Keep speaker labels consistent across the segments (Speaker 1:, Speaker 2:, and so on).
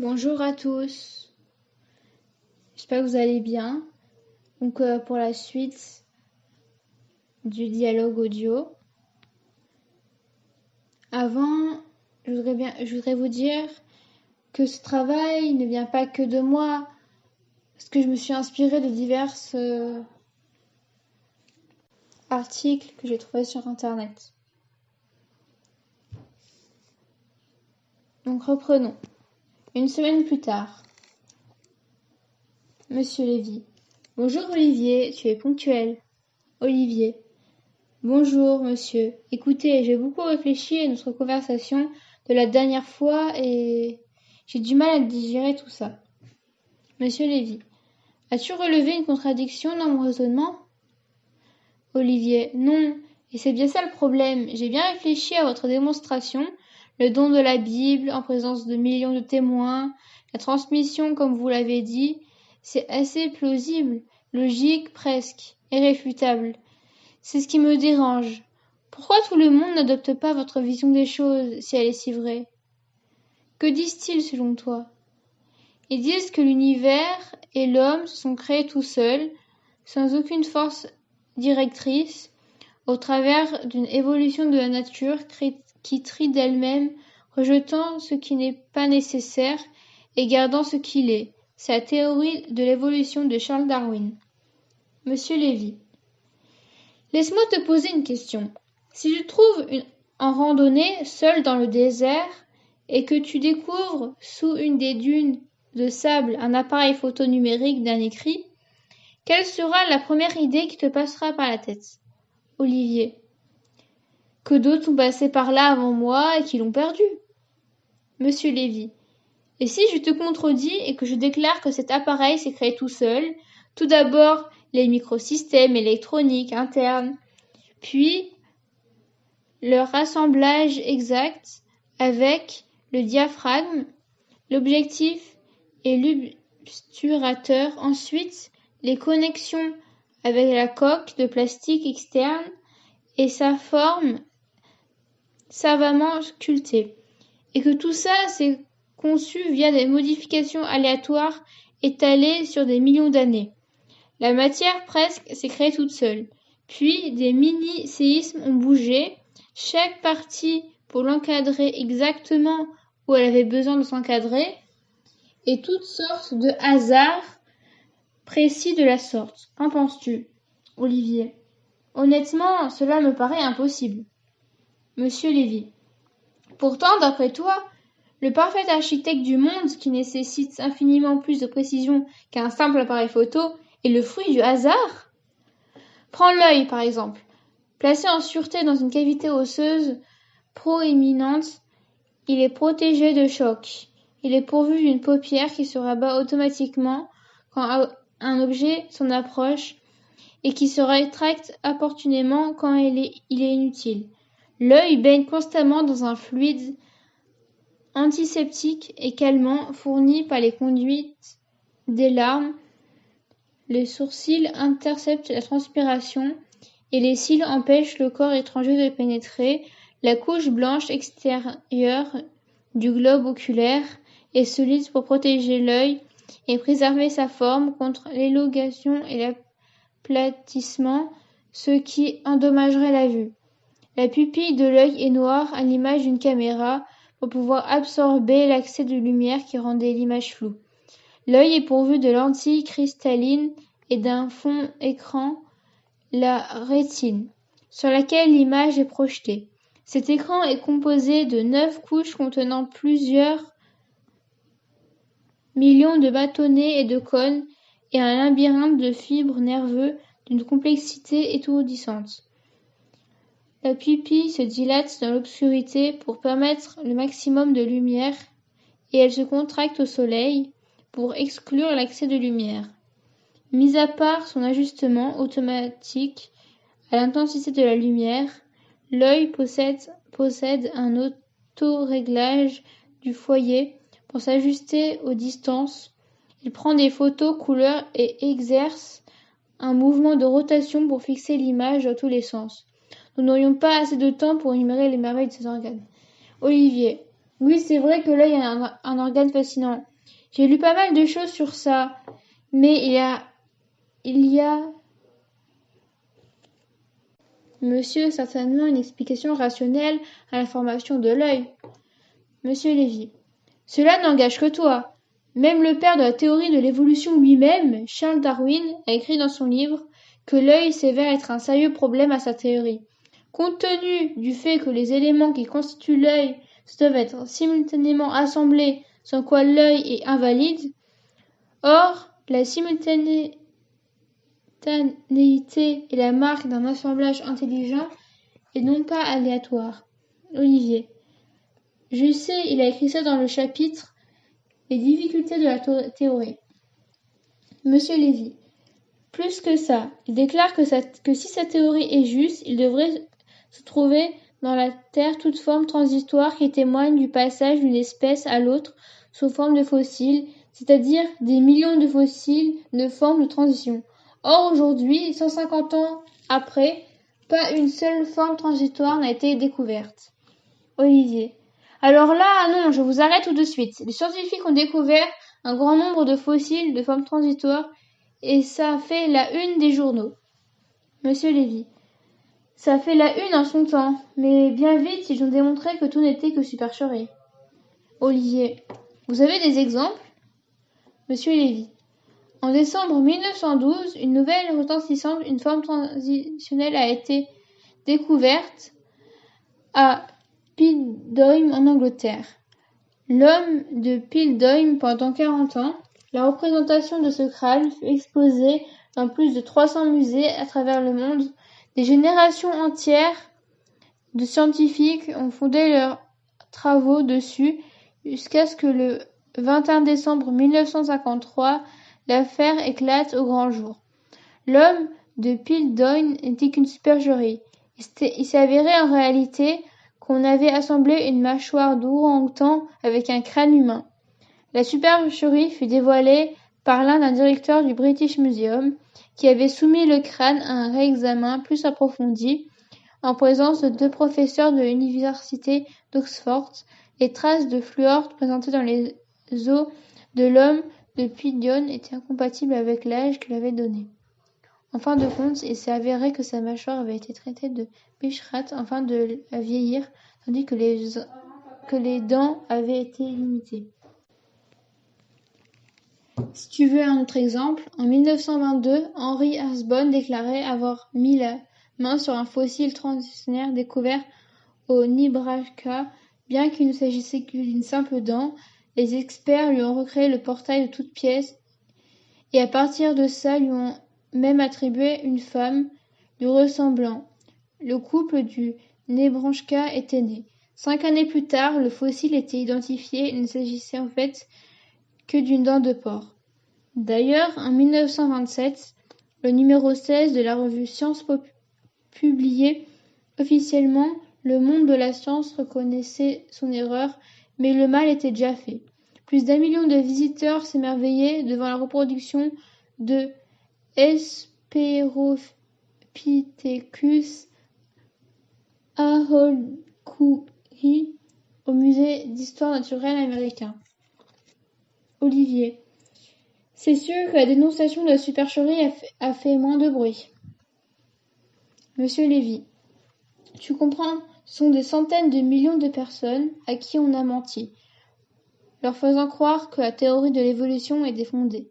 Speaker 1: Bonjour à tous, j'espère que vous allez bien. Donc pour la suite du dialogue audio, avant je voudrais vous dire que ce travail ne vient pas que de moi, parce que je me suis inspirée de divers articles que j'ai trouvés sur internet. Donc reprenons. Une semaine plus tard. Monsieur Lévy. Bonjour Olivier, tu es ponctuel. Olivier. Bonjour monsieur. Écoutez, j'ai beaucoup réfléchi à notre conversation de la dernière fois et j'ai du mal à digérer tout ça. Monsieur Lévy. As-tu relevé une contradiction dans mon raisonnement? Olivier. Non, et c'est bien ça le problème. J'ai bien réfléchi à votre démonstration, le don de la Bible en présence de millions de témoins, la transmission comme vous l'avez dit, c'est assez plausible, logique presque, irréfutable. C'est ce qui me dérange. Pourquoi tout le monde n'adopte pas votre vision des choses si elle est si vraie? Que disent-ils selon toi? Ils disent que l'univers et l'homme se sont créés tout seuls, sans aucune force directrice, au travers d'une évolution de la nature qui trie d'elle-même, rejetant ce qui n'est pas nécessaire et gardant ce qu'il est. C'est la théorie de l'évolution de Charles Darwin. Monsieur Lévy. Laisse-moi te poser une question. Si tu te trouves en randonnée, seul dans le désert, et que tu découvres sous une des dunes de sable un appareil photo numérique d'un écrit, quelle sera la première idée qui te passera par la tête? Olivier. Que d'autres sont passés par là avant moi et qui l'ont perdu. Monsieur Lévy. Et si je te contredis et que je déclare que cet appareil s'est créé tout seul, tout d'abord les microsystèmes électroniques internes, puis leur assemblage exact avec le diaphragme, l'objectif et l'obturateur, ensuite les connexions avec la coque de plastique externe et sa forme savamment sculptée, et que tout ça s'est conçu via des modifications aléatoires étalées sur des millions d'années. La matière presque s'est créée toute seule, puis des mini-séismes ont bougé, chaque partie pour l'encadrer exactement où elle avait besoin de s'encadrer, et toutes sortes de hasards précis de la sorte. Qu'en penses-tu, Olivier? Honnêtement, cela me paraît impossible. Monsieur Lévy. Pourtant, d'après toi, le parfait architecte du monde, qui nécessite infiniment plus de précision qu'un simple appareil photo, est le fruit du hasard? Prends l'œil, par exemple. Placé en sûreté dans une cavité osseuse proéminente, il est protégé de chocs. Il est pourvu d'une paupière qui se rabat automatiquement quand un objet s'en approche et qui se rétracte opportunément quand il est inutile. L'œil baigne constamment dans un fluide antiseptique et calmant fourni par les conduites des larmes. Les sourcils interceptent la transpiration et les cils empêchent le corps étranger de pénétrer. La couche blanche extérieure du globe oculaire est solide pour protéger l'œil et préserver sa forme contre l'élongation et l'aplatissement, ce qui endommagerait la vue. La pupille de l'œil est noire à l'image d'une caméra pour pouvoir absorber l'accès de lumière qui rendait l'image floue. L'œil est pourvu de lentilles cristallines et d'un fond écran, la rétine, sur laquelle l'image est projetée. Cet écran est composé de 9 couches contenant plusieurs millions de bâtonnets et de cônes et un labyrinthe de fibres nerveuses d'une complexité étourdissante. La pupille se dilate dans l'obscurité pour permettre le maximum de lumière et elle se contracte au soleil pour exclure l'accès de lumière. Mis à part son ajustement automatique à l'intensité de la lumière, l'œil possède un autoréglage du foyer pour s'ajuster aux distances. Il prend des photos couleurs et exerce un mouvement de rotation pour fixer l'image dans tous les sens. Nous n'aurions pas assez de temps pour énumérer les merveilles de ces organes. Olivier. Oui, c'est vrai que l'œil est un organe fascinant. J'ai lu pas mal de choses sur ça, mais il y a, monsieur, certainement une explication rationnelle à la formation de l'œil. Monsieur Lévy. Cela n'engage que toi. Même le père de la théorie de l'évolution lui-même, Charles Darwin, a écrit dans son livre que l'œil s'avère être un sérieux problème à sa théorie. Compte tenu du fait que les éléments qui constituent l'œil doivent être simultanément assemblés, sans quoi l'œil est invalide, or, la simultanéité est la marque d'un assemblage intelligent et non pas aléatoire. Olivier. Je sais, il a écrit ça dans le chapitre Les difficultés de la théorie. Monsieur Lévy. Plus que ça, il déclare que si sa théorie est juste, il devrait se trouver dans la Terre toute forme transitoire qui témoigne du passage d'une espèce à l'autre sous forme de fossiles, c'est-à-dire des millions de fossiles de forme de transition. Or aujourd'hui, 150 ans après, pas une seule forme transitoire n'a été découverte. Olivier. Alors là, non, je vous arrête tout de suite. Les scientifiques ont découvert un grand nombre de fossiles de forme transitoire et ça fait la une des journaux. Monsieur Lévy. Ça fait la une en son temps, mais bien vite ils ont démontré que tout n'était que supercherie. Olivier. Vous avez des exemples? Monsieur Lévy. En décembre 1912, une nouvelle retentissante, une forme transitionnelle a été découverte à Piltdown en Angleterre. L'homme de Piltdown pendant 40 ans, la représentation de ce crâne fut exposée dans plus de 300 musées à travers le monde. Des générations entières de scientifiques ont fondé leurs travaux dessus jusqu'à ce que le 21 décembre 1953, l'affaire éclate au grand jour. L'homme de Piltdown n'était qu'une supercherie. Il s'est avéré en réalité qu'on avait assemblé une mâchoire d'orang-outan avec un crâne humain. La supercherie fut dévoilée par l'un des directeurs du British Museum, qui avait soumis le crâne à un réexamen plus approfondi, en présence de 2 professeurs de l'université d'Oxford. Les traces de fluor présentées dans les os de l'homme de Piltdown étaient incompatibles avec l'âge qu'il avait donné. En fin de compte, il s'est avéré que sa mâchoire avait été traitée de bichrat afin de la vieillir, tandis que les dents avaient été limitées. Si tu veux un autre exemple, en 1922, Henry Hobsbawm déclarait avoir mis la main sur un fossile transitionnaire découvert au Nebraska. Bien qu'il ne s'agissait que d'une simple dent, les experts lui ont recréé le portail de toutes pièces et à partir de ça lui ont même attribué une femme lui ressemblant. Le couple du Nebraska était né. 5 années plus tard, le fossile était identifié. Il ne s'agissait en fait que d'une dent de porc. D'ailleurs, en 1927, le numéro 16 de la revue Science publiait officiellement Le monde de la science reconnaissait son erreur, mais le mal était déjà fait. Plus d'1 million de visiteurs s'émerveillaient devant la reproduction de Hesperopithecus haholkui au musée d'histoire naturelle américain. Olivier. C'est sûr que la dénonciation de la supercherie a fait moins de bruit. Monsieur Lévy. Tu comprends, ce sont des centaines de millions de personnes à qui on a menti, leur faisant croire que la théorie de l'évolution était fondée.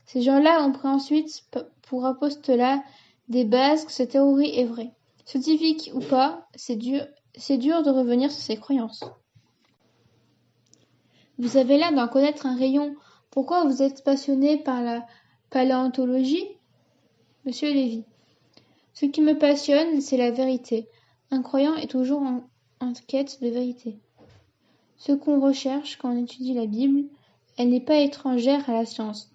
Speaker 1: Ces gens-là ont pris ensuite pour apostolat des bases que cette théorie est vraie. Scientifique ou pas, c'est dur de revenir sur ces croyances. Vous avez l'air d'en connaître un rayon. Pourquoi vous êtes passionné par la paléontologie? Monsieur Lévy. Ce qui me passionne, c'est la vérité. Un croyant est toujours en quête de vérité. Ce qu'on recherche quand on étudie la Bible, elle n'est pas étrangère à la science.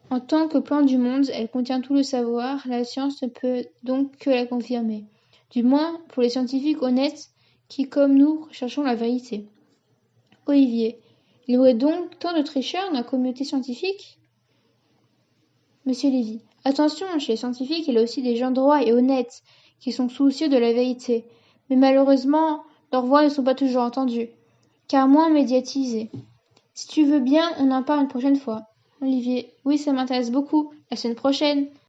Speaker 1: En tant que plan du monde, elle contient tout le savoir, la science ne peut donc que la confirmer. Du moins pour les scientifiques honnêtes qui, comme nous, recherchons la vérité. Olivier. Il y aurait donc tant de tricheurs dans la communauté scientifique? Monsieur Lévy. Attention, chez les scientifiques, il y a aussi des gens droits et honnêtes qui sont soucieux de la vérité. Mais malheureusement, leurs voix ne sont pas toujours entendues. car moins médiatisé. Si tu veux bien, on en parle une prochaine fois. Olivier: oui, ça m'intéresse beaucoup. La semaine prochaine.